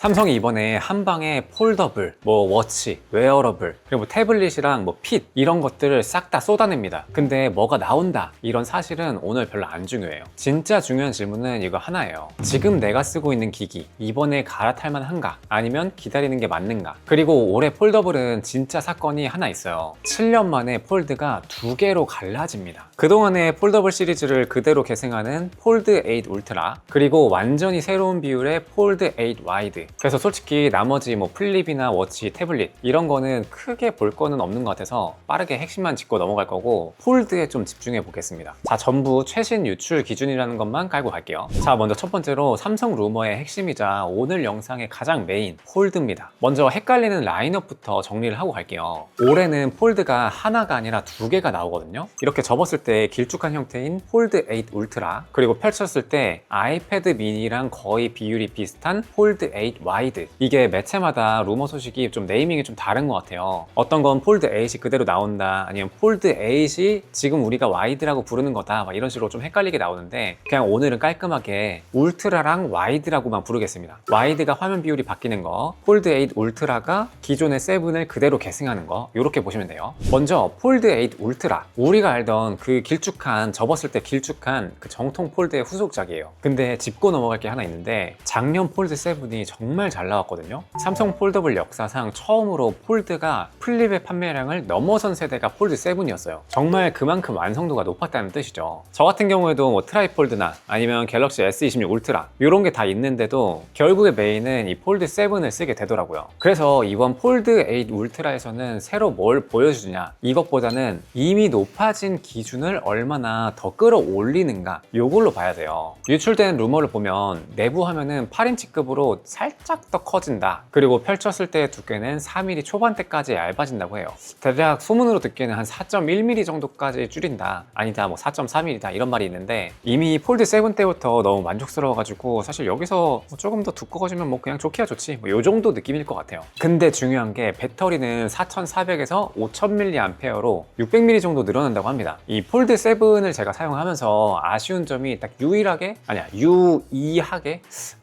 삼성이 이번에 한방에 폴더블, 워치, 웨어러블, 그리고 태블릿이랑 핏 이런 것들을 싹 다 쏟아냅니다. 근데 뭐가 나온다 이런 사실은 오늘 별로 안 중요해요. 진짜 중요한 질문은 이거 하나예요. 지금 내가 쓰고 있는 기기 이번에 갈아탈 만한가? 아니면 기다리는 게 맞는가? 그리고 올해 폴더블은 진짜 사건이 하나 있어요. 7년 만에 폴드가 2개로 갈라집니다. 그동안의 폴더블 시리즈를 그대로 계승하는 폴드 8 울트라, 그리고 완전히 새로운 비율의 폴드 8 와이드. 그래서 솔직히 나머지 플립이나 워치, 태블릿 이런 거는 크게 볼 거는 없는 것 같아서 빠르게 핵심만 짚고 넘어갈 거고 폴드에 좀 집중해 보겠습니다. 자, 전부 최신 유출 기준이라는 것만 깔고 갈게요. 자, 먼저 첫 번째로 삼성 루머의 핵심이자 오늘 영상의 가장 메인 폴드입니다. 먼저 헷갈리는 라인업부터 정리를 하고 갈게요. 올해는 폴드가 하나가 아니라 2개가 나오거든요. 이렇게 접었을 때 길쭉한 형태인 폴드 8 울트라, 그리고 펼쳤을 때 아이패드 미니랑 거의 비율이 비슷한 폴드 8 와이드. 이게 매체마다 루머 소식이 좀 네이밍이 좀 다른 것 같아요. 어떤 건 폴드 8이 그대로 나온다, 아니면 폴드 8이 지금 우리가 와이드라고 부르는 거다, 이런 식으로 좀 헷갈리게 나오는데 그냥 오늘은 깔끔하게 울트라랑 와이드라고만 부르겠습니다. 와이드가 화면 비율이 바뀌는 거, 폴드 8 울트라가 기존의 7을 그대로 계승하는 거, 이렇게 보시면 돼요. 먼저 폴드 8 울트라, 우리가 알던 그 길쭉한, 접었을 때 길쭉한 그 정통 폴드의 후속작이에요. 근데 짚고 넘어갈 게 하나 있는데 작년 폴드 7이 정말 잘 나왔거든요. 삼성 폴더블 역사상 처음으로 폴드가 플립의 판매량을 넘어선 세대가 폴드 7이었어요. 정말 그만큼 완성도가 높았다는 뜻이죠. 저 같은 경우에도 트라이폴드나 아니면 갤럭시 S26 울트라 이런 게 다 있는데도 결국에 메인은 이 폴드 7을 쓰게 되더라고요. 그래서 이번 폴드 8 울트라에서는 새로 뭘 보여주냐, 이것보다는 이미 높아진 기준을 얼마나 더 끌어올리는가, 요걸로 봐야 돼요. 유출된 루머를 보면 내부 화면은 8인치급으로 살짝 더 커진다, 그리고 펼쳤을 때의 두께는 4mm 초반대까지 얇아진다고 해요. 대략 소문으로 듣기에는 한 4.1mm 정도까지 줄인다, 아니다 4.4mm다 이런 말이 있는데 이미 폴드 7 때부터 너무 만족스러워가지고 사실 여기서 조금 더 두꺼워지면 그냥 좋기야 좋지, 요 정도 느낌일 것 같아요. 근데 중요한 게 배터리는 4400에서 5000mAh로 600mAh 정도 늘어난다고 합니다. 이 폴드 7을 제가 사용하면서 아쉬운 점이 딱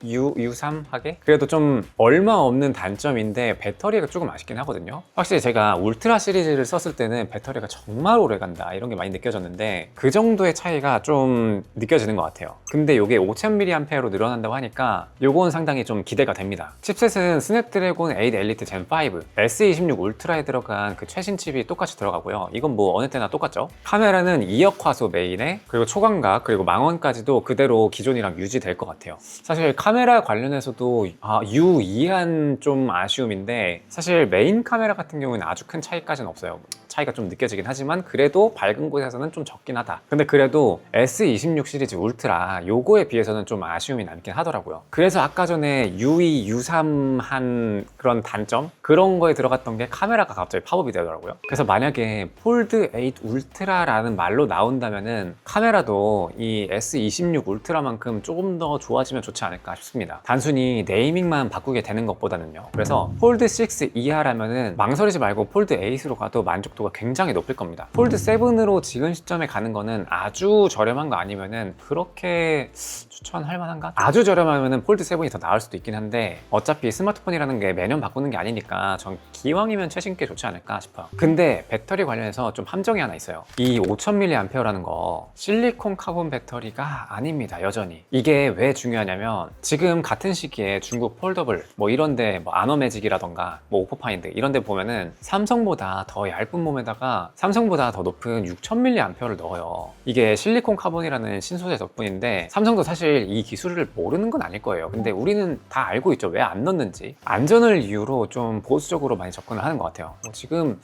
유삼하게 그래도 좀 얼마 없는 단점인데 배터리가 조금 아쉽긴 하거든요. 확실히 제가 울트라 시리즈를 썼을 때는 배터리가 정말 오래 간다 이런 게 많이 느껴졌는데 그 정도의 차이가 좀 느껴지는 것 같아요. 근데 이게 5000mAh로 늘어난다고 하니까 요건 상당히 좀 기대가 됩니다. 칩셋은 스냅드래곤 8 엘리트 젠 5 S26 울트라에 들어간 그 최신 칩이 똑같이 들어가고요. 이건 어느 때나 똑같죠. 카메라는 2억 화소 메인에, 그리고 초광각, 그리고 망원까지도 그대로 기존이랑 유지될 것 같아요. 사실 카메라 관련해서도 유의한 좀 아쉬움인데 사실 메인 카메라 같은 경우는 아주 큰 차이까지는 없어요. 차이가 좀 느껴지긴 하지만 그래도 밝은 곳에서는 좀 적긴 하다. 근데 그래도 S26 시리즈 울트라 요거에 비해서는 좀 아쉬움이 남긴 하더라고요. 그래서 아까 전에 U2, U3 한 그런 단점? 그런 거에 들어갔던 게 카메라가 갑자기 팝업이 되더라고요. 그래서 만약에 폴드 8 울트라라는 말로 나온다면은 카메라도 이 S26 울트라만큼 조금 더 좋아지면 좋지 않을까 싶습니다. 단순히 네이밍만 바꾸게 되는 것보다는요. 그래서 폴드 6 이하라면은 망설이지 말고 폴드 8으로 가도 만족도가 굉장히 높을 겁니다. 폴드 7으로 지금 시점에 가는 거는 아주 저렴한 거 아니면은 그렇게 추천할 만한가? 아주 저렴하면은 폴드 7이 더 나을 수도 있긴 한데 어차피 스마트폰이라는 게 매년 바꾸는 게 아니니까 전 기왕이면 최신 게 좋지 않을까 싶어요. 근데 배터리 관련해서 좀 함정이 하나 있어요. 이 5000mAh라는 거 실리콘 카본 배터리가 아닙니다. 여전히. 이게 왜 중요하냐면 지금 같은 시기에 중국 폴더블 이런데 아너매직이라던가 오포파인드 이런데 보면은 삼성보다 더 얇은 몸에다가 삼성보다 더 높은 6000mAh를 넣어요. 이게 실리콘 카본이라는 신소재 덕분인데 삼성도 사실 이 기술을 모르는 건 아닐 거예요. 근데 우리는 다 알고 있죠. 왜 안 넣는지. 안전을 이유로 좀 보수적으로 많이 접근을 하는 것 같아요. 지금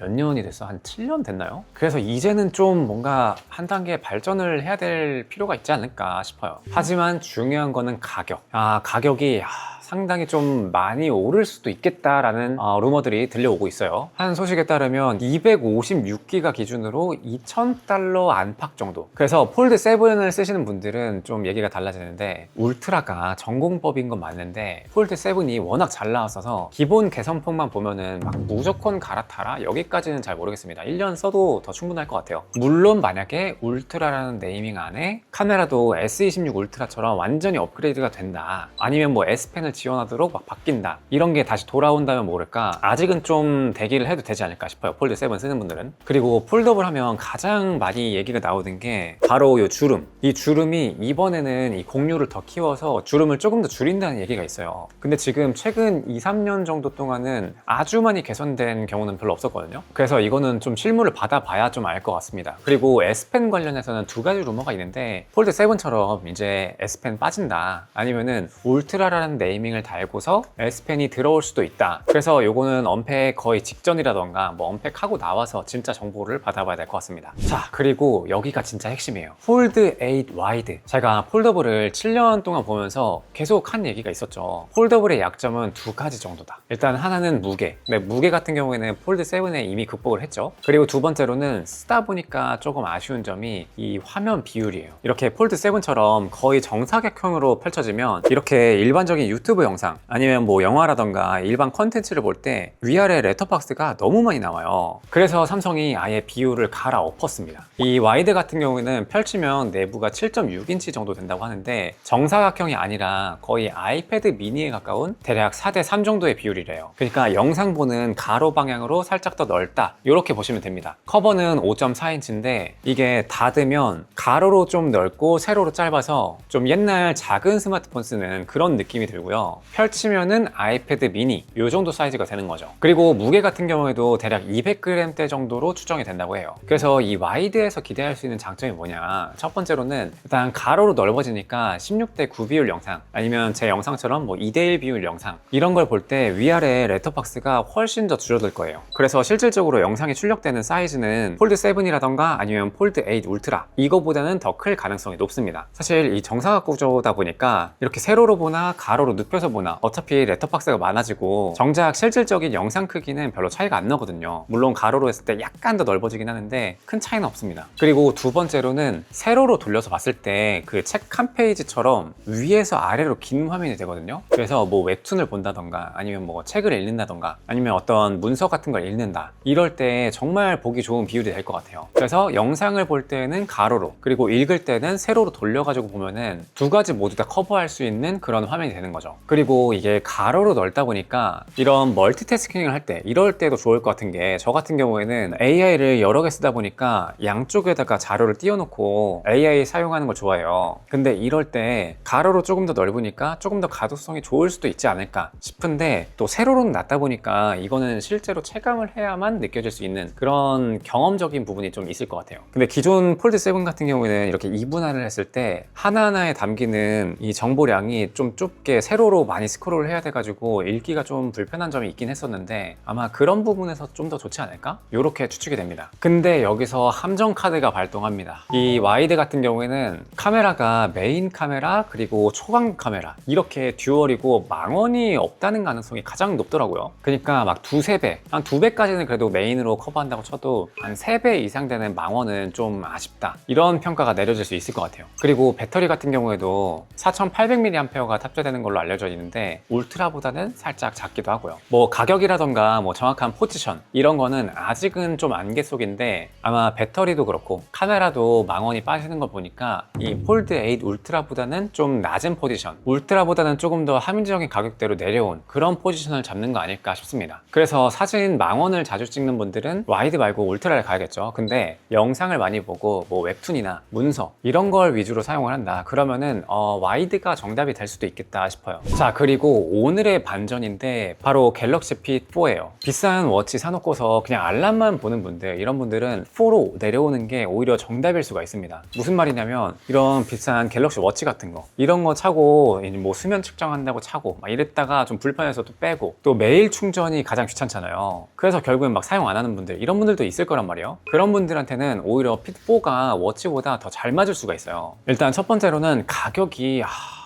몇 년이 됐어? 한 7년 됐나요? 그래서 이제는 좀 뭔가 한 단계 발전을 해야 될 필요가 있지 않을까 싶어요. 하지만 중요한 거는 가격. 가격이 상당히 좀 많이 오를 수도 있겠다라는 루머들이 들려오고 있어요. 한 소식에 따르면 256기가 기준으로 $2000 안팎 정도. 그래서 폴드 7을 쓰시는 분들은 좀 얘기가 달라지는데 울트라가 전공법인 건 맞는데 폴드 7이 워낙 잘 나왔어서 기본 개선폭만 보면은 무조건 갈아타라? 여기까지는 잘 모르겠습니다. 1년 써도 더 충분할 것 같아요. 물론 만약에 울트라라는 네이밍 안에 카메라도 S26 울트라처럼 완전히 업그레이드가 된다, 아니면 S펜을 지원하도록 막 바뀐다, 이런 게 다시 돌아온다면 모를까 아직은 좀 대기를 해도 되지 않을까 싶어요, 폴드 7 쓰는 분들은. 그리고 폴더블 하면 가장 많이 얘기가 나오는 게 바로 이 주름. 이 주름이 이번에는 이 공유를 더 키워서 주름을 조금 더 줄인다는 얘기가 있어요. 근데 지금 최근 2-3년 정도 동안은 아주 많이 개선된 경우는 별로 없었거든요. 그래서 이거는 좀 실물을 받아봐야 좀 알 것 같습니다. 그리고 S펜 관련해서는 두 가지 루머가 있는데, 폴드 7처럼 이제 S펜 빠진다, 아니면은 울트라라는 네이밍을 달고서 S펜이 들어올 수도 있다. 그래서 요거는 언팩 거의 직전이라던가 뭐 언팩하고 나와서 진짜 정보를 받아봐야 될 것 같습니다. 자, 그리고 여기가 진짜 핵심이에요. 폴드 8 와이드. 제가 폴더블을 7년 동안 보면서 계속 한 얘기가 있었죠. 폴더블의 약점은 두 가지 정도다. 일단 하나는 무게. 근데 무게 같은 경우에는 폴드 7에 이미 극복을 했죠. 그리고 두 번째로는 쓰다 보니까 조금 아쉬운 점이 이 화면 비율이에요. 이렇게 폴드 7처럼 거의 정사각형으로 펼쳐지면 이렇게 일반적인 유튜브 영상 아니면 뭐 영화라던가 일반 컨텐츠를 볼 때 위아래 레터박스가 너무 많이 나와요. 그래서 삼성이 아예 비율을 갈아엎었습니다. 이 와이드 같은 경우에는 펼치면 내부가 7.6인치 정도 된다고 하는데, 정사각형이 아니라 거의 아이패드 미니에 가까운 대략 4:3 정도의 비율이래요. 그러니까 영상 보는 가로 방향으로 살짝 더 넓다, 이렇게 보시면 됩니다. 커버는 5.4인치인데 이게 닫으면 가로로 좀 넓고 세로로 짧아서 좀 옛날 작은 스마트폰 쓰는 그런 느낌이 들고요. 펼치면은 아이패드 미니 이 정도 사이즈가 되는 거죠. 그리고 무게 같은 경우에도 대략 200g대 정도로 추정이 된다고 해요. 그래서 이 와이드에서 기대할 수 있는 장점이 뭐냐, 첫 번째로는 일단 가로로 넓어지니까 16:9 비율 영상, 아니면 제 영상처럼 뭐 2:1 비율 영상, 이런 걸 볼 때 위아래 레터박스가 훨씬 더 줄어들 거예요. 그래서 실질적으로 영상이 출력되는 사이즈는 폴드 7이라던가 아니면 폴드 8 울트라 이거보다는 더 클 가능성이 높습니다. 사실 이 정사각 구조다 보니까 이렇게 세로로 보나 가로로 눕혀서 보나 어차피 레터박스가 많아지고 정작 실질적인 영상 크기는 별로 차이가 안 나거든요. 물론 가로로 했을 때 약간 더 넓어지긴 하는데 큰 차이는 없습니다. 그리고 두 번째로는 세로로 돌려서 봤을 때 그 책 한 페이지처럼 위에서 아래로 긴 화면이 되거든요. 그래서 뭐 웹툰을 본다던가 아니면 뭐 책을 읽는다던가 아니면 어떤 문서 같은 걸 읽는다, 이럴 때 정말 보기 좋은 비율이 될 것 같아요. 그래서 영상을 볼 때는 가로로, 그리고 읽을 때는 세로로 돌려가지고 보면은 두 가지 모두 다 커버할 수 있는 그런 화면이 되는 거죠. 그리고 이게 가로로 넓다 보니까 이런 멀티태스킹을 할 때, 이럴 때도 좋을 것 같은 게, 저 같은 경우에는 AI를 여러 개 쓰다 보니까 양쪽에다가 자료를 띄워놓고 AI 사용하는 걸 좋아해요. 근데 이럴 때 가로로 조금 더 넓으니까 조금 더 가독성이 좋을 수도 있지 않을까 싶은데, 또 세로로는 낮다 보니까 이거는 실제로 체감을 해야만 느껴질 수 있는 그런 경험적인 부분이 좀 있을 것 같아요. 근데 기존 폴드 7 같은 경우에는 이렇게 이분할을 했을 때 하나하나에 담기는 이 정보량이 좀 좁게 세로로 많이 스크롤을 해야 돼가지고 읽기가 좀 불편한 점이 있긴 했었는데, 아마 그런 부분에서 좀 더 좋지 않을까? 이렇게 추측이 됩니다. 근데 여기서 함정 카드가 발동합니다. 이 와이드 같은 경우에는 카메라가 메인 카메라 그리고 초광 카메라 이렇게 듀얼이고 망원이 없다는 가능성이 가장 높더라고요. 그러니까 막 두세 배, 한 2배까지는 그래도 메인으로 커버한다고 쳐도 한 3배 이상 되는 망원은 좀 아쉽다, 이런 평가가 내려질 수 있을 것 같아요. 그리고 배터리 같은 경우에도 4800mAh가 탑재되는 걸로 알려져 있는데 울트라보다는 살짝 작기도 하고요. 뭐 가격이라던가 뭐 정확한 포지션 이런 거는 아직은 좀 안개 속인데, 아마 배터리도 그렇고 카메라도 망원이 빠지는 걸 보니까 이 폴드 8 울트라보다는 좀 낮은 포지션, 울트라보다는 조금 더 합리적인 가격대로 내려온 그런 포지션을 잡는 거 아닐까 싶습니다. 그래서 사진 망원을 자주 찍는 분들은 와이드 말고 울트라를 가야겠죠. 근데 영상을 많이 보고 뭐 웹툰이나 문서 이런 걸 위주로 사용을 한다 그러면은 와이드가 정답이 될 수도 있겠다 싶어요. 자, 그리고 오늘의 반전인데 바로 갤럭시 P4예요. 비싼 워치 사놓고서 그냥 알람만 보는 분들, 이런 분들은 4로 내려오는 게 오히려 정답일 수가 있습니다. 무슨 말이냐면, 이런 비싼 갤럭시 워치 같은 거 이런 거 차고 뭐 수면 측정한다고 차고 막 이랬다가 좀 불편해서 또 빼고, 또 매일 충전이 가장 귀찮잖아요. 그래서 결국엔 막 사용 안 하는 분들, 이런 분들도 있을 거란 말이에요. 그런 분들한테는 오히려 P4가 워치보다 더 잘 맞을 수가 있어요. 일단 첫 번째로는 가격이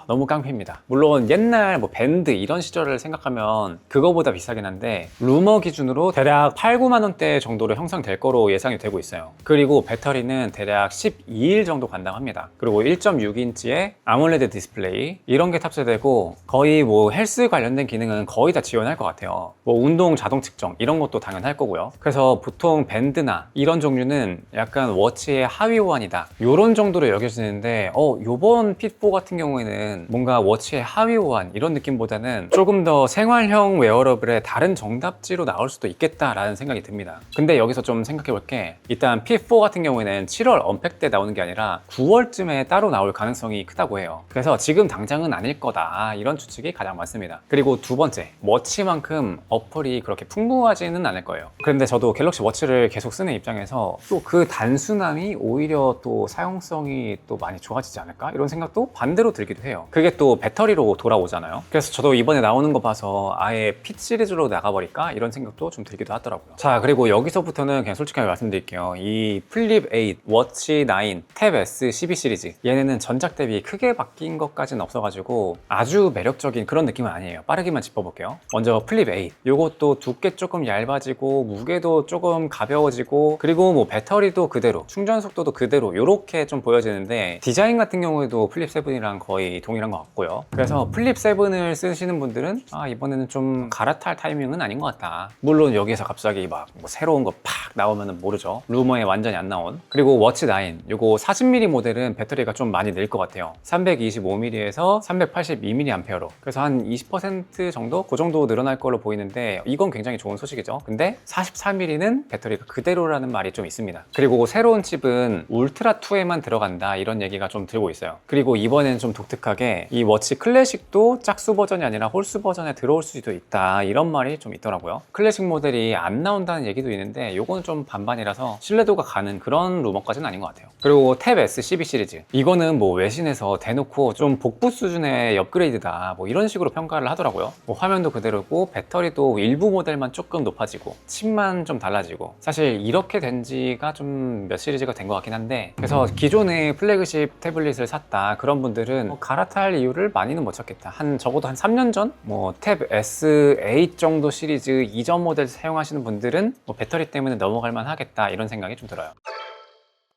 너무 깡패입니다. 물론 옛날 뭐 밴드 이런 시절을 생각하면 그거보다 비싸긴 한데 루머 기준으로 대략 8, 9만 원대 정도로 형성될 거로 예상이 되고 있어요. 그리고 배터리는 대략 12일 정도 간다합니다. 그리고 1.6인치의 아몰레드 디스플레이 이런 게 탑재되고, 거의 뭐 헬스 관련된 기능은 거의 다 지원할 것 같아요. 뭐 운동 자동 측정 이런 것도 당연할 거고요. 그래서 보통 밴드나 이런 종류는 약간 워치의 하위 호환이다 이런 정도로 여겨지는데, 요번 핏4 같은 경우에는 보면은 뭔가 워치의 하위 호환 이런 느낌보다는 조금 더 생활형 웨어러블의 다른 정답지로 나올 수도 있겠다라는 생각이 듭니다. 근데 여기서 좀 생각해 볼게. 일단 P4 같은 경우에는 7월 언팩 때 나오는 게 아니라 9월쯤에 따로 나올 가능성이 크다고 해요. 그래서 지금 당장은 아닐 거다 이런 추측이 가장 많습니다. 그리고 두 번째, 워치만큼 어플이 그렇게 풍부하지는 않을 거예요. 그런데 저도 갤럭시 워치를 계속 쓰는 입장에서 또 그 단순함이 오히려 또 사용성이 또 많이 좋아지지 않을까 이런 생각도 반대로 들기도 해요. 그게 또 배터리로 돌아오잖아요. 그래서 저도 이번에 나오는 거 봐서 아예 핏 시리즈로 나가버릴까 이런 생각도 좀 들기도 하더라고요. 자, 그리고 여기서부터는 그냥 솔직하게 말씀드릴게요. 이 플립 8, 워치 9, 탭 S 12 시리즈 얘네는 전작 대비 크게 바뀐 것까지는 없어가지고 아주 매력적인 그런 느낌은 아니에요. 빠르게만 짚어볼게요. 먼저 플립 8, 요것도 두께 조금 얇아지고 무게도 조금 가벼워지고 그리고 뭐 배터리도 그대로 충전 속도도 그대로 요렇게 좀 보여지는데 디자인 같은 경우에도 플립 7이랑 거의 동일한 것 같고요. 그래서 플립 7을 쓰시는 분들은 이번에는 좀 갈아탈 타이밍은 아닌 것 같다. 물론 여기에서 갑자기 막 뭐 새로운 거 팍 나오면 모르죠. 루머에 완전히 안 나온. 그리고 워치 9 요거 40mm 모델은 배터리가 좀 많이 늘 것 같아요. 325mAh에서 382mAh로 그래서 한 20% 정도? 그 정도 늘어날 걸로 보이는데 이건 굉장히 좋은 소식이죠. 근데 44mm는 배터리가 그대로라는 말이 좀 있습니다. 그리고 새로운 칩은 울트라 2에만 들어간다 이런 얘기가 좀 들고 있어요. 그리고 이번엔 좀 독특하게 이 워치 클래식도 짝수 버전이 아니라 홀수 버전에 들어올 수도 있다 이런 말이 좀 있더라고요. 클래식 모델이 안 나온다는 얘기도 있는데 요거는 좀 반반이라서 신뢰도가 가는 그런 루머까지는 아닌 것 같아요. 그리고 탭 S12 시리즈 이거는 뭐 외신에서 대놓고 좀 복부 수준의 업그레이드다 뭐 이런 식으로 평가를 하더라고요. 뭐 화면도 그대로고 배터리도 일부 모델만 조금 높아지고 칩만 좀 달라지고 사실 이렇게 된 지가 좀 몇 시리즈가 된 것 같긴 한데 그래서 기존의 플래그십 태블릿을 샀다 그런 분들은 뭐 갈아탈 이유를 많이는 못 찾겠다. 적어도 한 3년 전 뭐 탭 S8 정도 시리즈 이전 모델 사용하시는 분들은 뭐 배터리 때문에 넘어갈 만 하겠다 이런 생각이 좀 들어요.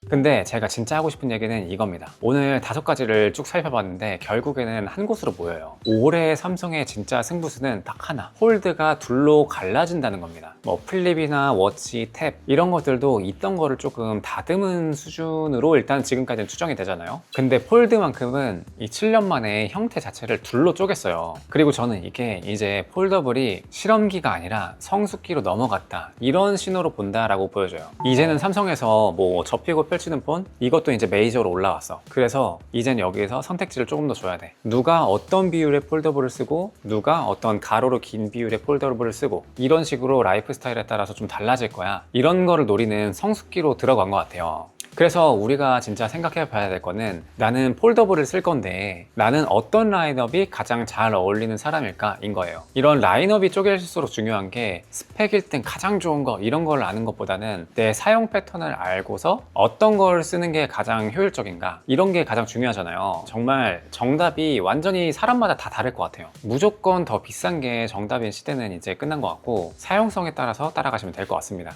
근데 제가 진짜 하고 싶은 얘기는 이겁니다. 오늘 5가지를 쭉 살펴봤는데 결국에는 한 곳으로 모여요. 올해 삼성의 진짜 승부수는 딱 하나, 폴드가 둘로 갈라진다는 겁니다. 뭐 플립이나 워치, 탭 이런 것들도 있던 거를 조금 다듬은 수준으로 일단 지금까지는 추정이 되잖아요. 근데 폴드만큼은 이 7년 만에 형태 자체를 둘로 쪼갰어요. 그리고 저는 이게 이제 폴더블이 실험기가 아니라 성숙기로 넘어갔다 이런 신호로 본다라고 보여져요. 이제는 삼성에서 뭐 접히고 펼치는 폰 이것도 이제 메이저로 올라왔어. 그래서 이젠 여기에서 선택지를 조금 더 줘야 돼. 누가 어떤 비율의 폴더블을 쓰고 누가 어떤 가로로 긴 비율의 폴더블을 쓰고 이런 식으로 라이프 스타일에 따라서 좀 달라질 거야. 이런 거를 노리는 성숙기로 들어간 것 같아요. 그래서 우리가 진짜 생각해 봐야 될 거는 나는 폴더블을 쓸 건데 나는 어떤 라인업이 가장 잘 어울리는 사람일까 인 거예요. 이런 라인업이 쪼개질수록 중요한 게 스펙 1등 가장 좋은 거 이런 걸 아는 것보다는 내 사용 패턴을 알고서 어떤 걸 쓰는 게 가장 효율적인가 이런 게 가장 중요하잖아요. 정말 정답이 완전히 사람마다 다 다를 것 같아요. 무조건 더 비싼 게 정답인 시대는 이제 끝난 것 같고 사용성에 따라서 따라가시면 될 것 같습니다.